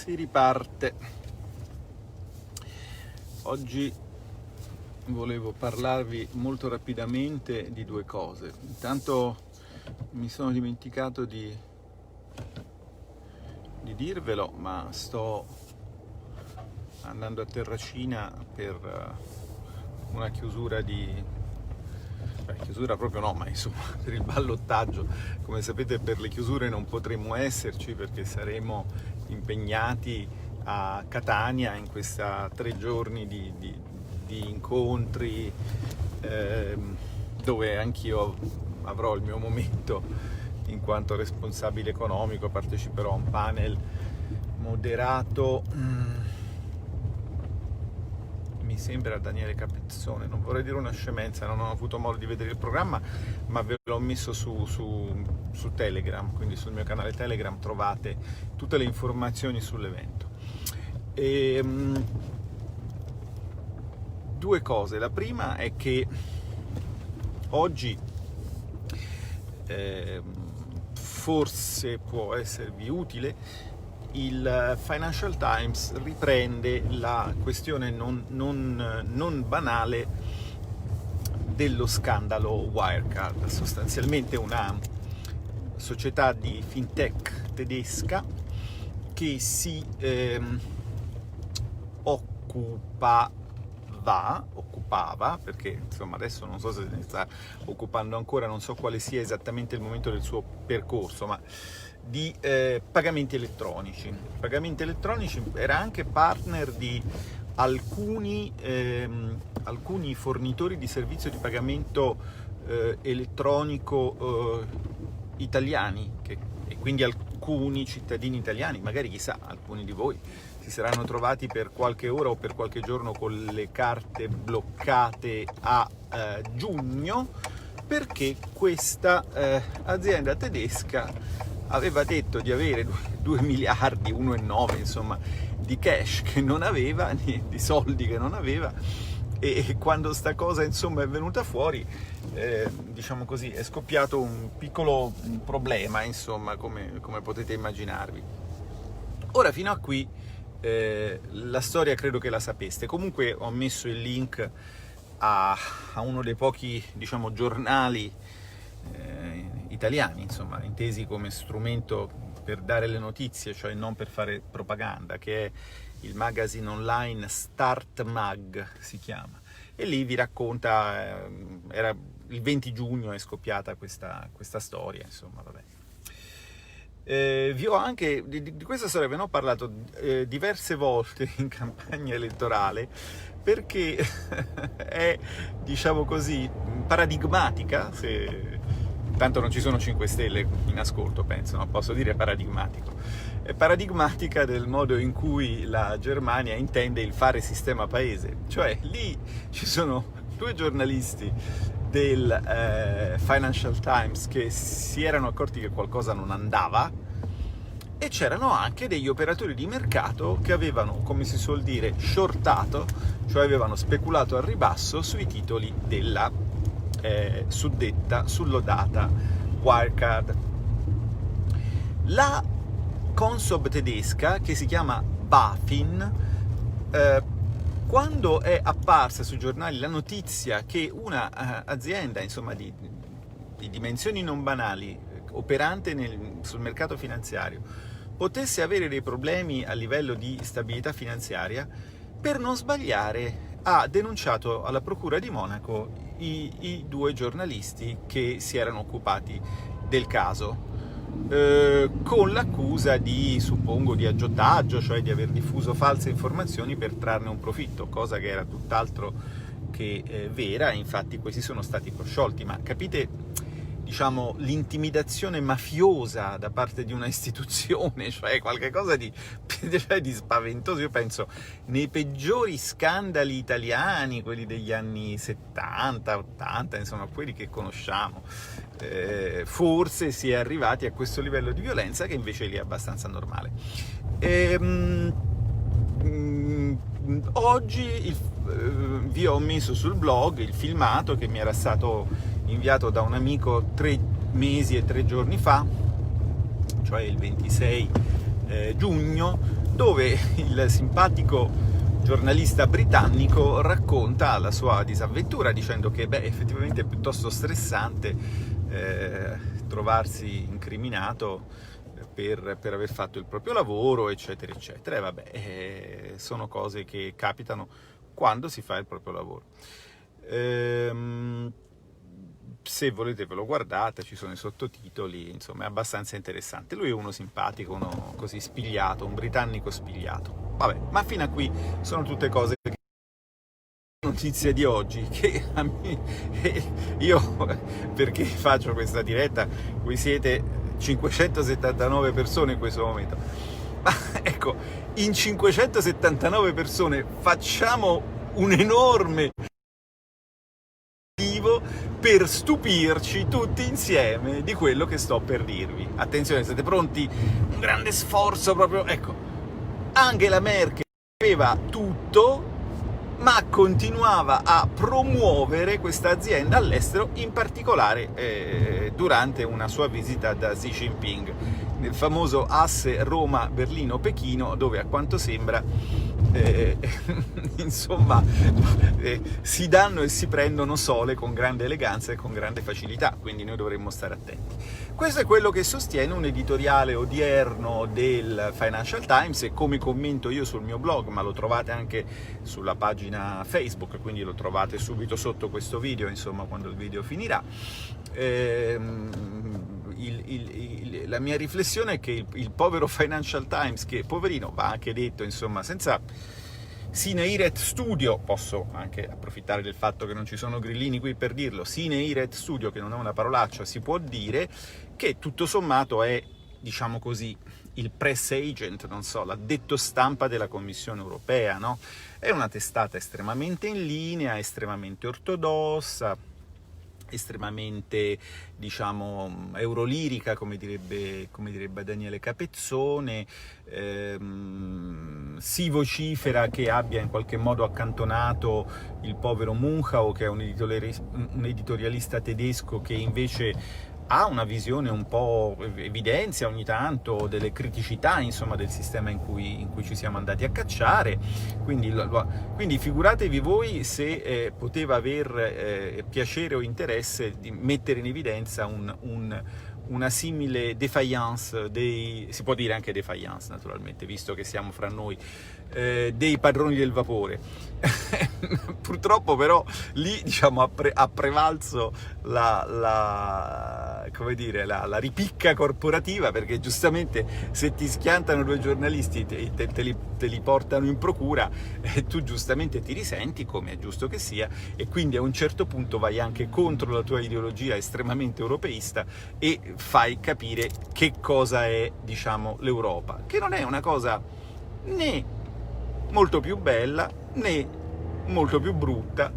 Si riparte. Oggi volevo parlarvi molto rapidamente di due cose. Intanto mi sono dimenticato di dirvelo, ma sto andando a Terracina per una chiusura chiusura proprio no, ma insomma per il ballottaggio. Come sapete, per le chiusure non potremo esserci perché saremo impegnati a Catania in questa 3 giorni di incontri dove anch'io avrò il mio momento in quanto responsabile economico. Parteciperò a un panel moderato, mi sembra, Daniele Capezzone. Non vorrei dire una scemenza, non ho avuto modo di vedere il programma, ma ve l'ho messo su Telegram, quindi sul mio canale Telegram trovate tutte le informazioni sull'evento. Due cose. La prima è che oggi forse può esservi utile. Il Financial Times riprende la questione non banale dello scandalo Wirecard, sostanzialmente una società di fintech tedesca che si occupava, perché insomma adesso non so se ne sta occupando ancora, non so quale sia esattamente il momento del suo percorso, ma di pagamenti elettronici. Pagamenti elettronici, era anche partner di alcuni fornitori di servizio di pagamento elettronico italiani, e quindi alcuni cittadini italiani, magari chissà, alcuni di voi si saranno trovati per qualche ora o per qualche giorno con le carte bloccate a giugno, perché questa azienda tedesca aveva detto di avere 2 miliardi, 1,9 insomma, di cash che non aveva, di soldi che non aveva, e quando sta cosa insomma è venuta fuori, diciamo così, è scoppiato un piccolo problema, insomma, come potete immaginarvi. Ora, fino a qui la storia credo che la sapeste. Comunque ho messo il link a uno dei pochi, diciamo, giornali italiani, insomma, intesi come strumento per dare le notizie, cioè non per fare propaganda, che è il magazine online Start Mag, si chiama, e lì vi racconta, era il 20 giugno è scoppiata questa storia, insomma, vabbè. Vi ho anche di questa storia ve ne ho parlato diverse volte in campagna elettorale, perché è, diciamo così, paradigmatica. Tanto non ci sono 5 Stelle in ascolto, penso, non posso dire paradigmatico. È paradigmatica del modo in cui la Germania intende il fare sistema paese. Cioè, lì ci sono 2 giornalisti del Financial Times che si erano accorti che qualcosa non andava, e c'erano anche degli operatori di mercato che avevano, come si suol dire, shortato, cioè avevano speculato al ribasso sui titoli della suddetta, sullodata Wirecard. La Consob tedesca, che si chiama BaFin, quando è apparsa sui giornali la notizia che una azienda, insomma, di dimensioni non banali, operante sul mercato finanziario, potesse avere dei problemi a livello di stabilità finanziaria, per non sbagliare ha denunciato alla Procura di Monaco i 2 giornalisti che si erano occupati del caso, con l'accusa suppongo, di aggiotaggio, cioè di aver diffuso false informazioni per trarne un profitto, cosa che era tutt'altro che vera. Infatti questi sono stati prosciolti, ma capite, diciamo, l'intimidazione mafiosa da parte di una istituzione, cioè qualcosa di spaventoso. Io penso, nei peggiori scandali italiani, quelli degli anni 70, 80, insomma, quelli che conosciamo, forse si è arrivati a questo livello di violenza, che invece lì è abbastanza normale. Oggi vi ho messo sul blog il filmato che mi era stato inviato da un amico 3 mesi e 3 giorni fa, cioè il 26 giugno, dove il simpatico giornalista britannico racconta la sua disavventura dicendo che effettivamente è piuttosto stressante trovarsi incriminato per aver fatto il proprio lavoro, eccetera, eccetera. E sono cose che capitano quando si fa il proprio lavoro. Se volete ve lo guardate, ci sono i sottotitoli, insomma è abbastanza interessante. Lui è uno simpatico, uno così spigliato, un britannico spigliato. Ma fino a qui sono tutte cose che... Notizia di oggi, che io, perché faccio questa diretta, qui siete 579 persone in questo momento, ma ecco, in 579 persone facciamo un enorme per stupirci tutti insieme di quello che sto per dirvi. Attenzione, siete pronti? Un grande sforzo proprio, ecco, Angela Merkel aveva tutto, ma continuava a promuovere questa azienda all'estero, in particolare durante una sua visita da Xi Jinping, nel famoso asse Roma-Berlino-Pechino, dove a quanto sembra insomma si danno e si prendono sole con grande eleganza e con grande facilità, quindi noi dovremmo stare attenti. Questo è quello che sostiene un editoriale odierno del Financial Times, e come commento io sul mio blog, ma lo trovate anche sulla pagina Facebook, quindi lo trovate subito sotto questo video, insomma, quando il video finirà. La mia riflessione è che il povero Financial Times, che poverino, va anche detto, insomma, senza sine ire et studio, posso anche approfittare del fatto che non ci sono grillini qui per dirlo, sine ire et studio, che non è una parolaccia, si può dire che tutto sommato è, diciamo così, il press agent, non so, l'addetto stampa della Commissione europea, no? È una testata estremamente in linea, estremamente ortodossa, estremamente, diciamo, eurolirica, come direbbe Daniele Capezzone. Si vocifera che abbia in qualche modo accantonato il povero Munchau, che è un editorialista tedesco che invece ha una visione un po', evidenzia ogni tanto delle criticità, insomma, del sistema in cui ci siamo andati a cacciare. Quindi figuratevi voi se poteva aver piacere o interesse di mettere in evidenza una simile défaillance si può dire anche défaillance naturalmente, visto che siamo fra noi, dei padroni del vapore. Purtroppo però lì, diciamo, ha prevalso la ripicca corporativa, perché giustamente se ti schiantano due giornalisti te li portano in procura, e tu giustamente ti risenti, come è giusto che sia, e quindi a un certo punto vai anche contro la tua ideologia estremamente europeista e fai capire che cosa è, diciamo, l'Europa, che non è una cosa né molto più bella né molto più brutta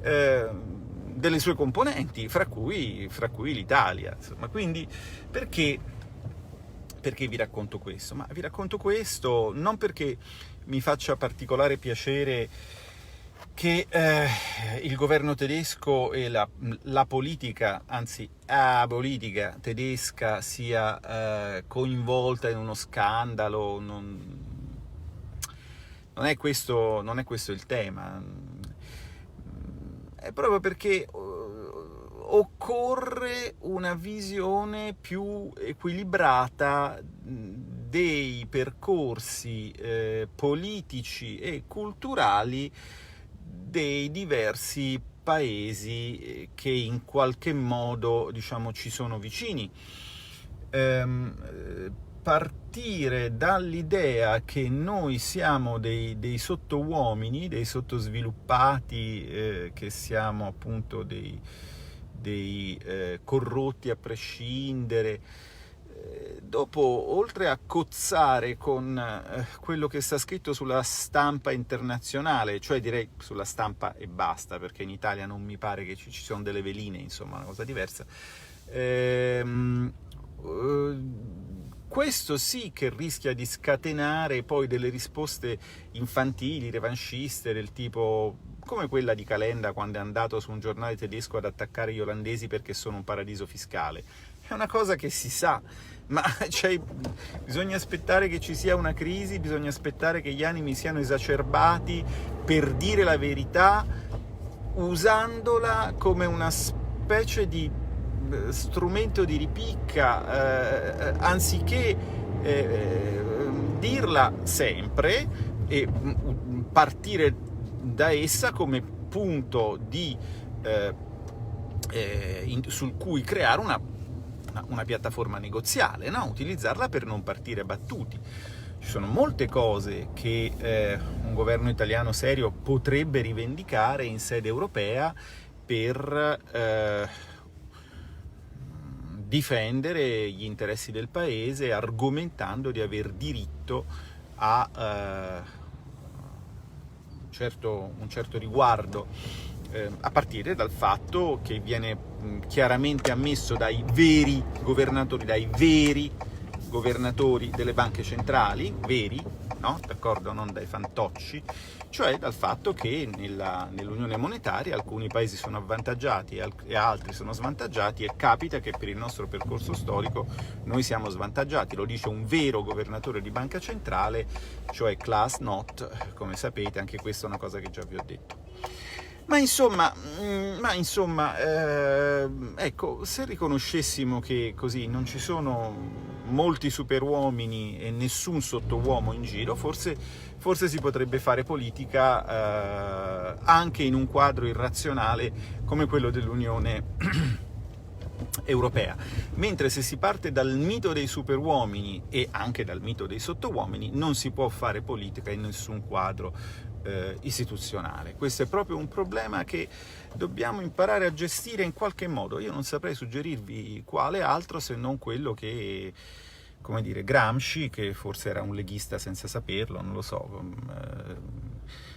delle sue componenti, fra cui l'Italia, insomma. Quindi perché vi racconto questo? Ma vi racconto questo non perché mi faccia particolare piacere che il governo tedesco e la politica, anzi la politica tedesca sia coinvolta in uno scandalo. Non è questo il tema, è proprio perché occorre una visione più equilibrata dei percorsi politici e culturali dei diversi paesi che in qualche modo, diciamo, ci sono vicini. Partire dall'idea che noi siamo dei sottouomini, dei sottosviluppati, che siamo appunto dei corrotti a prescindere, dopo, oltre a cozzare con quello che sta scritto sulla stampa internazionale, cioè direi sulla stampa e basta, perché in Italia non mi pare che ci sono delle veline, insomma, una cosa diversa, questo sì che rischia di scatenare poi delle risposte infantili, revanchiste, del tipo come quella di Calenda quando è andato su un giornale tedesco ad attaccare gli olandesi perché sono un paradiso fiscale. è una cosa che si sa, ma cioè, bisogna aspettare che ci sia una crisi, bisogna aspettare che gli animi siano esacerbati per dire la verità, usandola come una specie di strumento di ripicca, anziché dirla sempre e partire da essa come punto di sul cui creare una piattaforma negoziale, no? Utilizzarla per non partire battuti. Ci sono molte cose che un governo italiano serio potrebbe rivendicare in sede europea per difendere gli interessi del paese, argomentando di aver diritto a un certo riguardo, a partire dal fatto che viene chiaramente ammesso dai veri governatori delle banche centrali, veri, no? D'accordo? Non dai fantocci, cioè dal fatto che nell'unione monetaria alcuni paesi sono avvantaggiati e altri sono svantaggiati, e capita che per il nostro percorso storico noi siamo svantaggiati. Lo dice un vero governatore di banca centrale, cioè Klaas Knot, come sapete. Anche questa è una cosa che già vi ho detto. Ma insomma, ecco, se riconoscessimo che così non ci sono molti superuomini e nessun sottouomo in giro, forse si potrebbe fare politica anche in un quadro irrazionale come quello dell'Unione europea. Mentre se si parte dal mito dei superuomini e anche dal mito dei sottouomini, non si può fare politica in nessun quadro istituzionale. Questo è proprio un problema che dobbiamo imparare a gestire in qualche modo. Io non saprei suggerirvi quale altro se non quello che, come dire, Gramsci, che forse era un leghista senza saperlo, non lo so,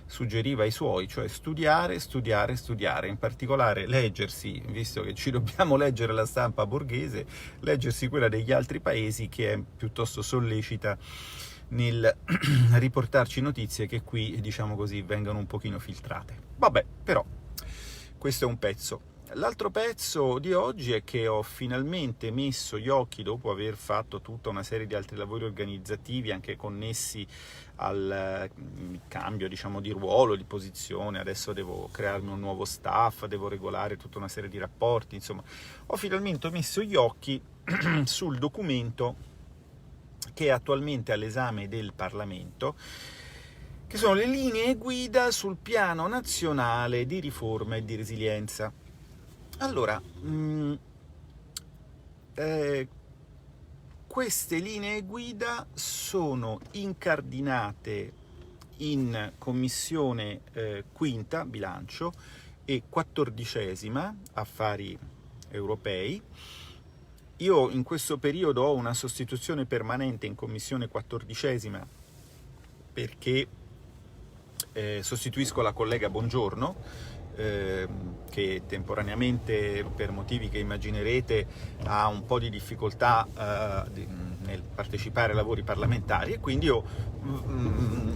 suggeriva ai suoi, cioè studiare, in particolare leggersi, visto che ci dobbiamo leggere la stampa borghese, leggersi quella degli altri paesi, che è piuttosto sollecita nel riportarci notizie che qui, diciamo così, vengono un pochino filtrate. Vabbè, però, questo è un pezzo. L'altro pezzo di oggi è che ho finalmente messo gli occhi, dopo aver fatto tutta una serie di altri lavori organizzativi, anche connessi al cambio, diciamo, di ruolo, di posizione. Adesso devo crearmi un nuovo staff, devo regolare tutta una serie di rapporti, insomma. Ho finalmente messo gli occhi sul documento che è attualmente all'esame del Parlamento, che sono le linee guida sul piano nazionale di riforma e di resilienza. Allora, queste linee guida sono incardinate in Commissione quinta, bilancio, e 14ª, affari europei. Io in questo periodo ho una sostituzione permanente in Commissione 14ª perché sostituisco la collega Bongiorno, che temporaneamente, per motivi che immaginerete, ha un po' di difficoltà nel partecipare ai lavori parlamentari, e quindi io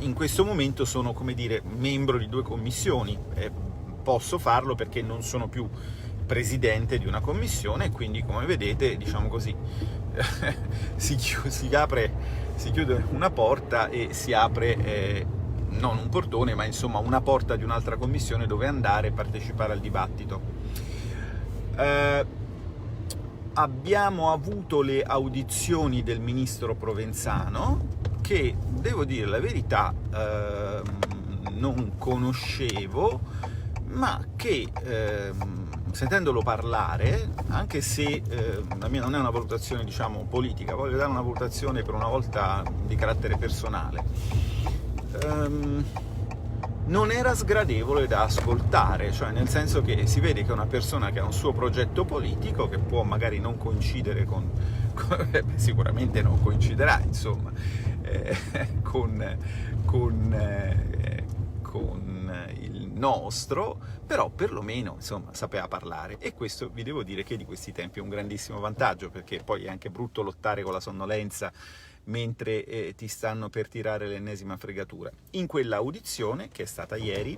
in questo momento sono, come dire, membro di 2 commissioni. Posso farlo perché non sono più presidente di una commissione, e quindi, come vedete, diciamo così, si chiude una porta e si apre non un portone, ma insomma una porta di un'altra commissione dove andare e partecipare al dibattito. Abbiamo avuto le audizioni del ministro Provenzano, che, devo dire la verità, non conoscevo, ma che sentendolo parlare, anche se la mia non è una valutazione, diciamo, politica, voglio dare una valutazione per una volta di carattere personale, non era sgradevole da ascoltare, cioè nel senso che si vede che è una persona che ha un suo progetto politico, che può magari non coincidere con sicuramente non coinciderà, insomma, con il nostro, però perlomeno, insomma, sapeva parlare, e questo vi devo dire che di questi tempi è un grandissimo vantaggio, perché poi è anche brutto lottare con la sonnolenza mentre ti stanno per tirare l'ennesima fregatura. In quella audizione, che è stata ieri,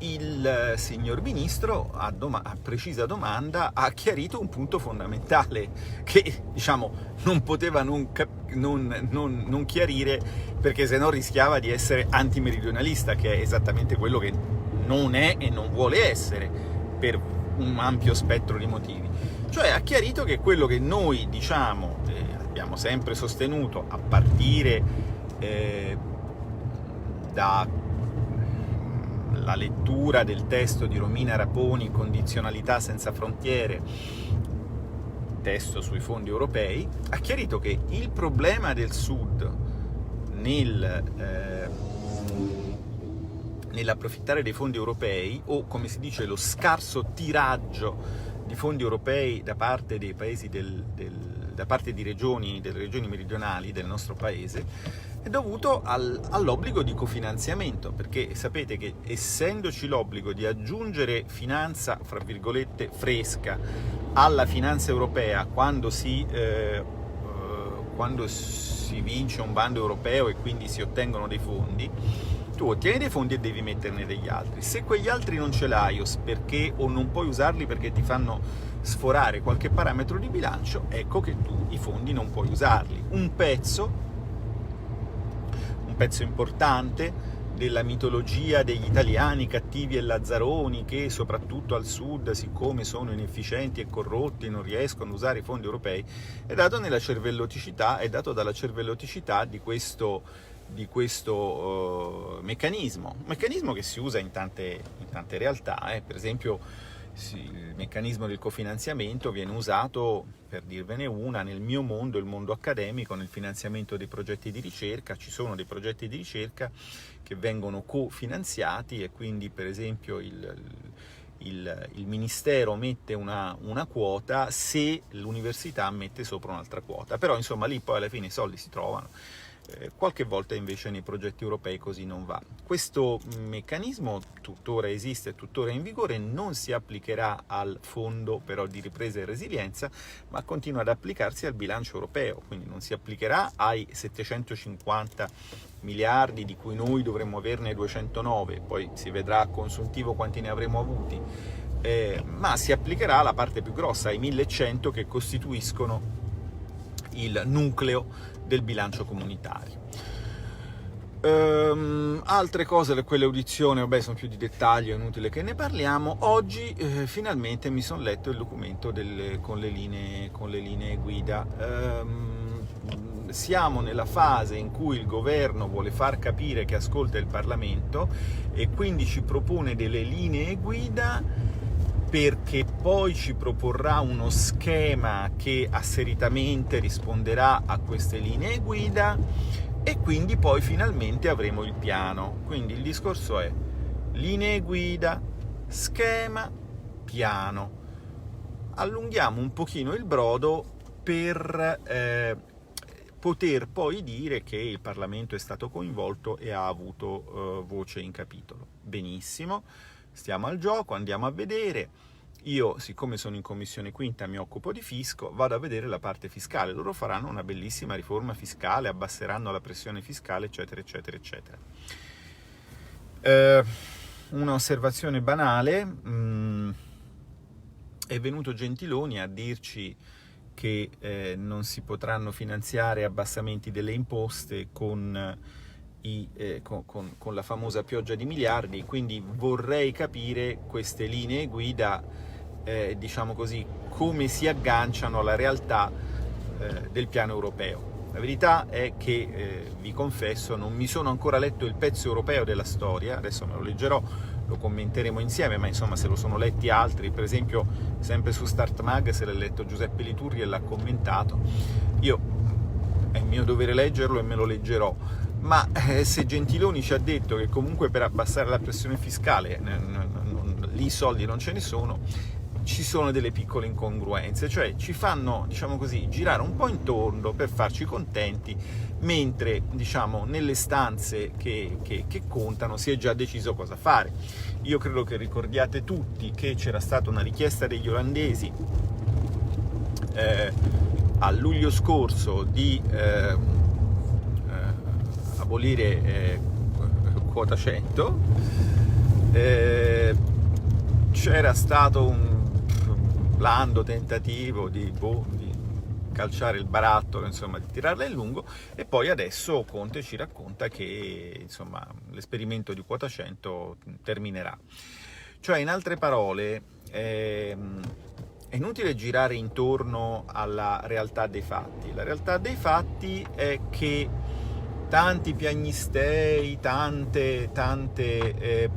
il signor ministro a precisa domanda ha chiarito un punto fondamentale che, diciamo, non poteva non chiarire, perché sennò rischiava di essere antimeridionalista, che è esattamente quello che non è e non vuole essere, per un ampio spettro di motivi. Cioè ha chiarito che quello che noi diciamo, abbiamo sempre sostenuto, a partire da la lettura del testo di Romina Raponi, Condizionalità senza frontiere, testo sui fondi europei, ha chiarito che il problema del Sud nell'approfittare dei fondi europei, o come si dice lo scarso tiraggio di fondi europei da parte dei paesi da parte delle regioni meridionali del nostro paese, è dovuto all'obbligo di cofinanziamento, perché sapete che essendoci l'obbligo di aggiungere finanza, fra virgolette, fresca alla finanza europea quando si vince un bando europeo e quindi si ottengono dei fondi, tu ottieni dei fondi e devi metterne degli altri. Se quegli altri non ce l'hai o non puoi usarli perché ti fanno sforare qualche parametro di bilancio, ecco che tu i fondi non puoi usarli. Un pezzo importante della mitologia degli italiani cattivi e lazzaroni che soprattutto al sud, siccome sono inefficienti e corrotti, non riescono a usare i fondi europei, è dato dalla cervelloticità di questo meccanismo che si usa in tante realtà. Per esempio il meccanismo del cofinanziamento viene usato, per dirvene una, nel mio mondo, il mondo accademico, nel finanziamento dei progetti di ricerca. Ci sono dei progetti di ricerca che vengono cofinanziati e quindi, per esempio, il ministero mette una quota se l'università mette sopra un'altra quota, però insomma lì poi alla fine i soldi si trovano. Qualche volta invece nei progetti europei così non va. Questo meccanismo tuttora esiste, tuttora è in vigore, non si applicherà al fondo però di ripresa e resilienza, ma continua ad applicarsi al bilancio europeo, quindi non si applicherà ai 750 miliardi di cui noi dovremmo averne 209, poi si vedrà a consuntivo quanti ne avremo avuti, ma si applicherà alla parte più grossa, ai 1100 che costituiscono il nucleo del bilancio comunitario. Altre cose da quelle audizioni, sono più di dettaglio, è inutile che ne parliamo. Oggi finalmente mi sono letto il documento con le linee guida. Siamo nella fase in cui il governo vuole far capire che ascolta il Parlamento e quindi ci propone delle linee guida, perché poi ci proporrà uno schema che asseritamente risponderà a queste linee guida e quindi poi finalmente avremo il piano. Quindi il discorso è linee guida, schema, piano. Allunghiamo un pochino il brodo per poter poi dire che il Parlamento è stato coinvolto e ha avuto voce in capitolo. Benissimo. Stiamo al gioco, andiamo a vedere. Io, siccome sono in commissione quinta, mi occupo di fisco, vado a vedere la parte fiscale. Loro faranno una bellissima riforma fiscale, abbasseranno la pressione fiscale, eccetera, eccetera, eccetera. Una osservazione banale, è venuto Gentiloni a dirci che non si potranno finanziare abbassamenti delle imposte con la famosa pioggia di miliardi, quindi vorrei capire queste linee guida, diciamo così, come si agganciano alla realtà del piano europeo. La verità è che, vi confesso, non mi sono ancora letto il pezzo europeo della storia, adesso me lo leggerò, lo commenteremo insieme, ma insomma se lo sono letti altri, per esempio sempre su Start Mag se l'ha letto Giuseppe Liturri e l'ha commentato. È mio dovere leggerlo e me lo leggerò. Ma se Gentiloni ci ha detto che comunque per abbassare la pressione fiscale lì i soldi non ce ne sono, ci sono delle piccole incongruenze, cioè ci fanno, diciamo così, girare un po' intorno per farci contenti, mentre, diciamo, nelle stanze che contano si è già deciso cosa fare. Io credo che ricordiate tutti che c'era stata una richiesta degli olandesi a luglio scorso di abolire quota 100, c'era stato un blando tentativo di calciare il barattolo, insomma, di tirarla in lungo, e poi adesso Conte ci racconta che, insomma, l'esperimento di quota 100 terminerà. Cioè, in altre parole, è inutile girare intorno alla realtà dei fatti. La realtà dei fatti è che tanti piagnistei, tante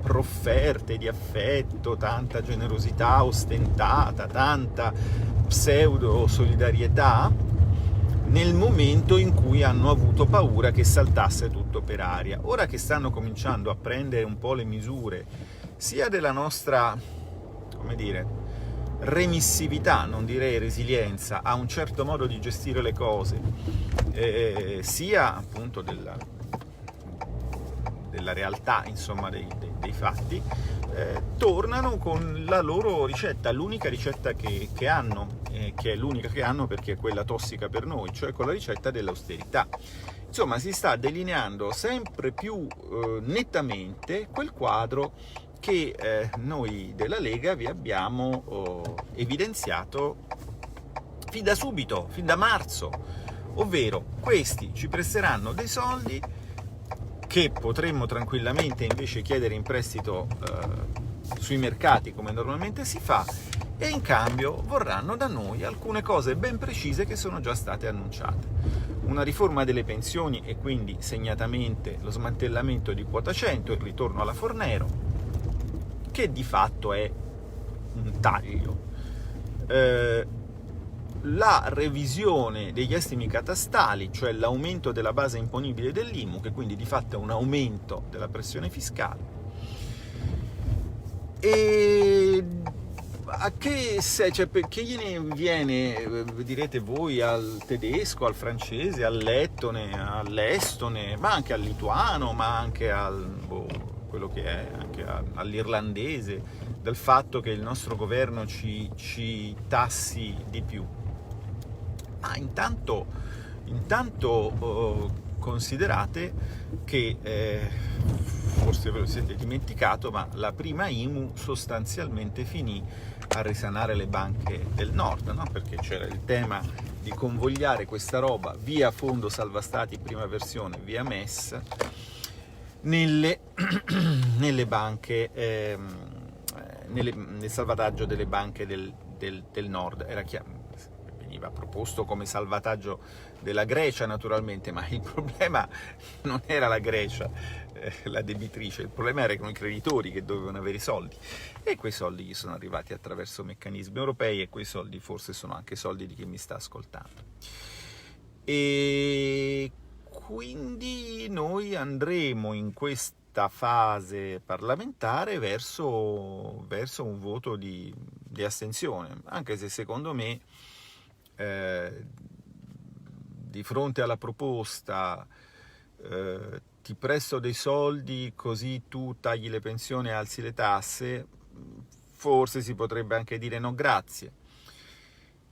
profferte di affetto, tanta generosità ostentata, tanta pseudo solidarietà, nel momento in cui hanno avuto paura che saltasse tutto per aria. Ora che stanno cominciando a prendere un po' le misure sia della nostra, come dire, remissività, non direi resilienza, a un certo modo di gestire le cose, sia appunto della realtà, insomma, dei fatti, tornano con la loro ricetta, l'unica ricetta che hanno, che è l'unica che hanno perché è quella tossica per noi, cioè con la ricetta dell'austerità. Insomma, si sta delineando sempre più nettamente quel quadro che noi della Lega vi abbiamo evidenziato fin da subito, fin da marzo, ovvero questi ci presteranno dei soldi che potremmo tranquillamente invece chiedere in prestito sui mercati come normalmente si fa, e in cambio vorranno da noi alcune cose ben precise che sono già state annunciate. Una riforma delle pensioni e quindi segnatamente lo smantellamento di quota 100, il ritorno alla Fornero, che di fatto è un taglio. La revisione degli estimi catastali, cioè l'aumento della base imponibile dell'IMU, che quindi di fatto è un aumento della pressione fiscale. E a che gliene viene, direte voi, al tedesco, al francese, al lettone, all'estone, ma anche al lituano, ma anche quello che è, anche all'irlandese, del fatto che il nostro governo ci tassi di più? Ma intanto considerate che, forse ve lo siete dimenticato, ma la prima IMU sostanzialmente finì a risanare le banche del nord, no? Perché c'era il tema di convogliare questa roba via Fondo Salva Stati prima versione, via MES, nel salvataggio delle banche del nord. Veniva proposto come salvataggio della Grecia naturalmente, ma il problema non era la Grecia, la debitrice, il problema erano i creditori che dovevano avere i soldi, e quei soldi gli sono arrivati attraverso meccanismi europei, e quei soldi forse sono anche soldi di chi mi sta ascoltando. E quindi noi andremo in questa fase parlamentare verso un voto di astensione, anche se secondo me di fronte alla proposta ti presto dei soldi così tu tagli le pensioni e alzi le tasse, forse si potrebbe anche dire no grazie.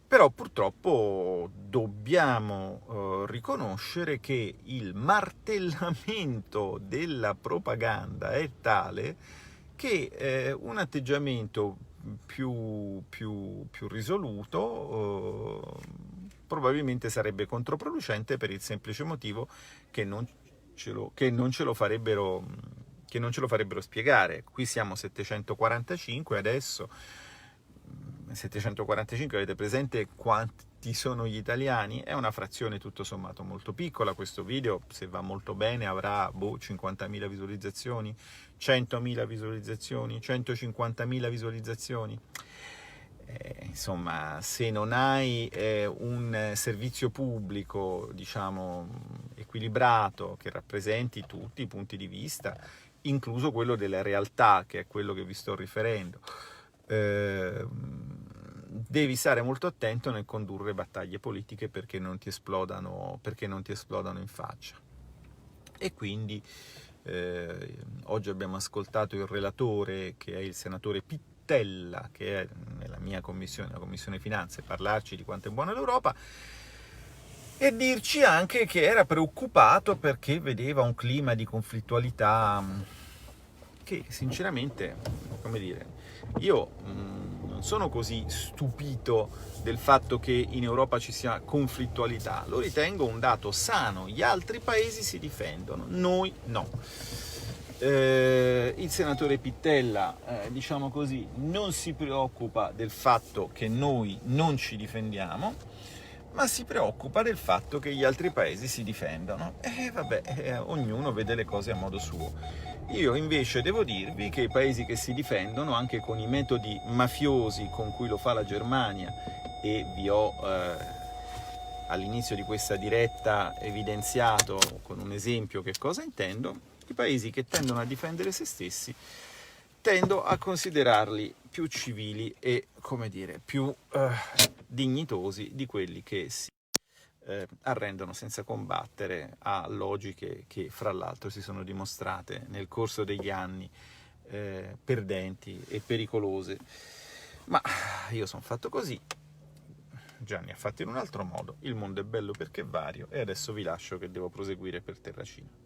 Però purtroppo dobbiamo riconoscere che il martellamento della propaganda è tale che un atteggiamento più risoluto probabilmente sarebbe controproducente, per il semplice motivo che non ce lo farebbero spiegare. Qui siamo 745 adesso. 745, avete presente quanti sono gli italiani? È una frazione tutto sommato molto piccola. Questo video, se va molto bene, avrà 50.000 visualizzazioni, 100.000 visualizzazioni, 150.000 visualizzazioni. Insomma, se non hai un servizio pubblico, diciamo, equilibrato, che rappresenti tutti i punti di vista, incluso quello della realtà, che è quello che vi sto riferendo, devi stare molto attento nel condurre battaglie politiche perché non ti esplodano in faccia. E quindi oggi abbiamo ascoltato il relatore, che è il senatore Pittella, che è nella mia commissione, la Commissione Finanze, parlarci di quanto è buona l'Europa e dirci anche che era preoccupato perché vedeva un clima di conflittualità che sinceramente, come dire, io non sono così stupito del fatto che in Europa ci sia conflittualità, lo ritengo un dato sano, gli altri paesi si difendono, noi no. Il senatore Pittella, diciamo così, non si preoccupa del fatto che noi non ci difendiamo, ma si preoccupa del fatto che gli altri paesi si difendano. E vabbè, ognuno vede le cose a modo suo. Io invece devo dirvi che i paesi che si difendono, anche con i metodi mafiosi con cui lo fa la Germania, e vi ho all'inizio di questa diretta evidenziato con un esempio che cosa intendo, i paesi che tendono a difendere se stessi tendo a considerarli più civili e, come dire, più dignitosi di quelli che si arrendono senza combattere a logiche che fra l'altro si sono dimostrate nel corso degli anni perdenti e pericolose. Ma io sono fatto così, Gianni ha fatto in un altro modo, il mondo è bello perché è vario e adesso vi lascio che devo proseguire per Terracina.